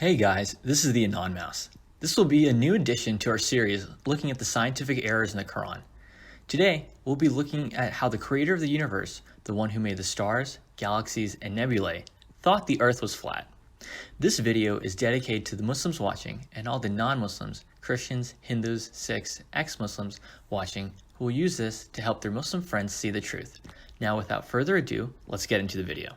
Hey guys, this is the Anon Mouse. This will be a new addition to our series looking at the scientific errors in the Quran. Today, we'll be looking at how the creator of the universe, the one who made the stars, galaxies, and nebulae, thought the earth was flat. This video is dedicated to the Muslims watching and all the non-Muslims, Christians, Hindus, Sikhs, ex-Muslims watching who will use this to help their Muslim friends see the truth. Now without further ado, let's get into the video.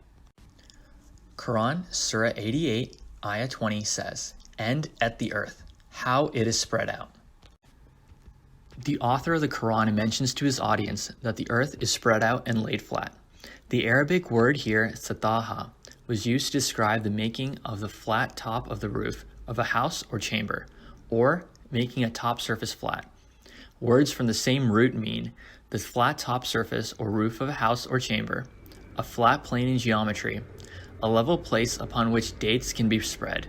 Quran Surah 88 Ayah 20 says, "And at the earth, how it is spread out." The author of the Quran mentions to his audience that the earth is spread out and laid flat. The Arabic word here, sutihat, was used to describe the making of the flat top of the roof of a house or chamber, or making a top surface flat. Words from the same root mean the flat top surface or roof of a house or chamber, a flat plane in geometry, a level place upon which dates can be spread,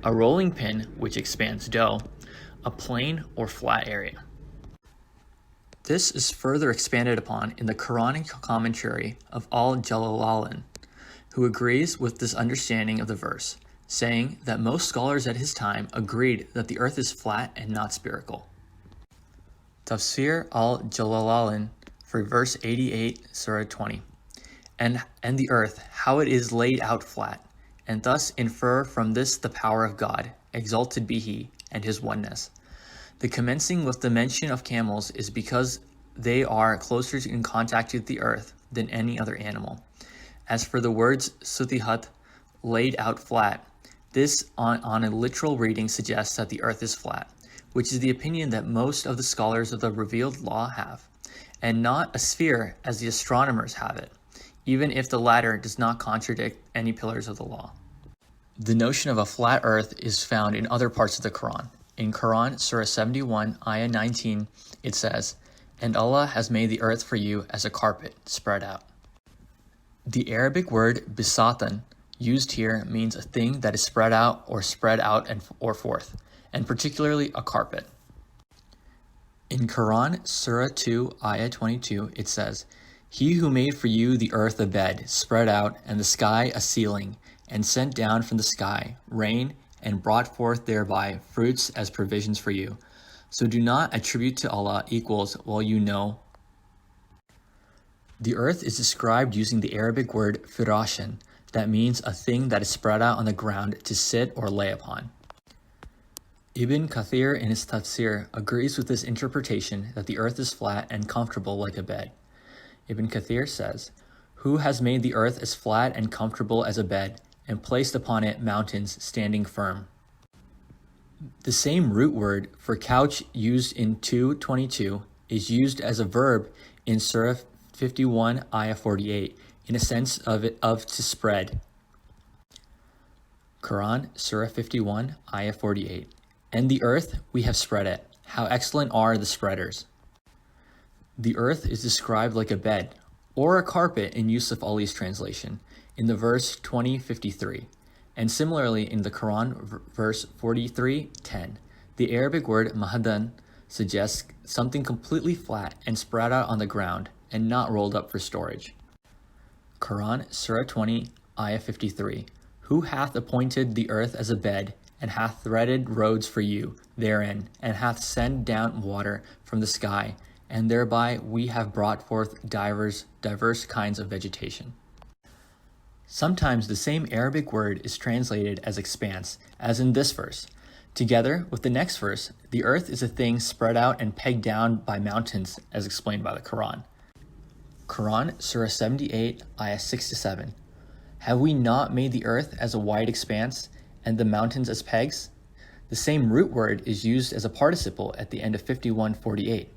a rolling pin which expands dough, a plane or flat area. This is further expanded upon in the Quranic commentary of Al-Jalalain, who agrees with this understanding of the verse, saying that most scholars at his time agreed that the earth is flat and not spherical. Tafsir Al-Jalalain for verse 88, Surah 20. And the earth, how it is laid out flat, and thus infer from this the power of God, exalted be He, and His Oneness. The commencing with the mention of camels is because they are closer in contact with the earth than any other animal. As for the words sutihat, laid out flat, this on a literal reading suggests that the earth is flat, which is the opinion that most of the scholars of the revealed law have, and not a sphere as the astronomers have it, even if the latter does not contradict any pillars of the law. The notion of a flat earth is found in other parts of the Quran. In Quran Surah 71, Ayah 19, it says, "And Allah has made the earth for you as a carpet, spread out." The Arabic word bisatan, used here, means a thing that is spread out or forth, and particularly a carpet. In Quran Surah 2, Ayah 22, it says, "He who made for you the earth a bed, spread out, and the sky a ceiling, and sent down from the sky rain, and brought forth thereby fruits as provisions for you. So do not attribute to Allah equals while you know." The earth is described using the Arabic word firashan, that means a thing that is spread out on the ground to sit or lay upon. Ibn Kathir in his tafsir agrees with this interpretation that the earth is flat and comfortable like a bed. Ibn Kathir says, "Who has made the earth as flat and comfortable as a bed, and placed upon it mountains standing firm?" The same root word for couch used in 2:22 is used as a verb in Surah 51, Ayah 48, in a sense of to spread. Quran Surah 51, Ayah 48. "And the earth, we have spread it. How excellent are the spreaders." The earth is described like a bed, or a carpet in Yusuf Ali's translation, in the verse 20:53, and similarly in the Quran verse 43:10. The Arabic word mahadan suggests something completely flat and spread out on the ground, and not rolled up for storage. Quran Surah 20, Ayah 53, "Who hath appointed the earth as a bed, and hath threaded roads for you therein, and hath sent down water from the sky, and thereby we have brought forth diverse kinds of vegetation." Sometimes the same Arabic word is translated as expanse, as in this verse. Together with the next verse, the earth is a thing spread out and pegged down by mountains, as explained by the Quran. Quran Surah 78, Ayah 6-7. "Have we not made the earth as a wide expanse, and the mountains as pegs?" The same root word is used as a participle at the end of 51:48.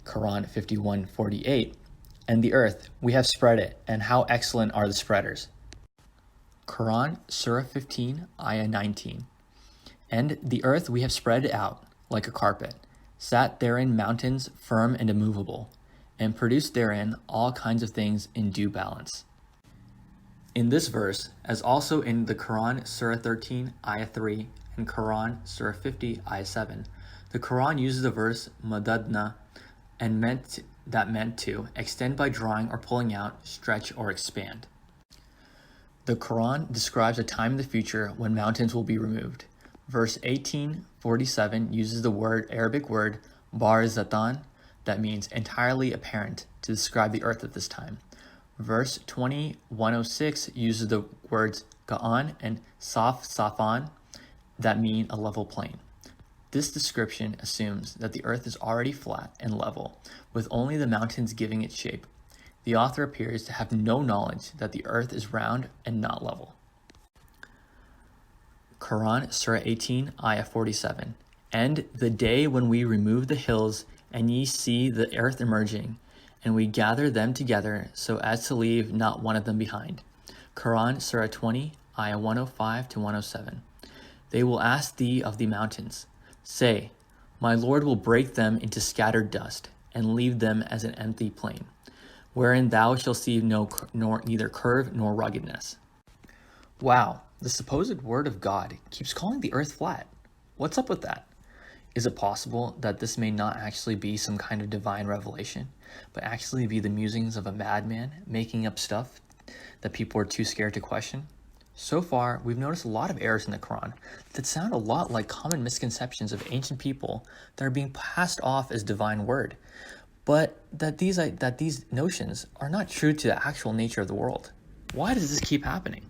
Quran 51:48, "And the earth, we have spread it, and how excellent are the spreaders." Quran Surah 15, Ayah 19, "And the earth we have spread it out, like a carpet, sat therein mountains firm and immovable, and produced therein all kinds of things in due balance." In this verse, as also in the Quran Surah 13, Ayah 3, and Quran Surah 50, Ayah 7, the Quran uses the verse madadna and meant to extend by drawing or pulling out, stretch or expand. The Quran describes a time in the future when mountains will be removed. Verse 1847 uses the Arabic word barzatan, that means entirely apparent, to describe the earth at this time. Verse 2106 uses the words Ga'an and Safan, that mean a level plain. This description assumes that the earth is already flat and level, with only the mountains giving it shape. The author appears to have no knowledge that the earth is round and not level. Quran, Surah 18, Ayah 47. And the day when we remove the hills, and ye see the earth emerging, and we gather them together so as to leave not one of them behind. Quran, Surah 20, Ayah 105 to 107. They will ask thee of the mountains. Say, my Lord will break them into scattered dust, and leave them as an empty plain, wherein thou shalt see neither curve nor ruggedness. Wow, the supposed word of God keeps calling the earth flat. What's up with that? Is it possible that this may not actually be some kind of divine revelation, but actually be the musings of a madman making up stuff that people are too scared to question? So far, we've noticed a lot of errors in the Quran that sound a lot like common misconceptions of ancient people that are being passed off as divine word, but that these notions are not true to the actual nature of the world. Why does this keep happening?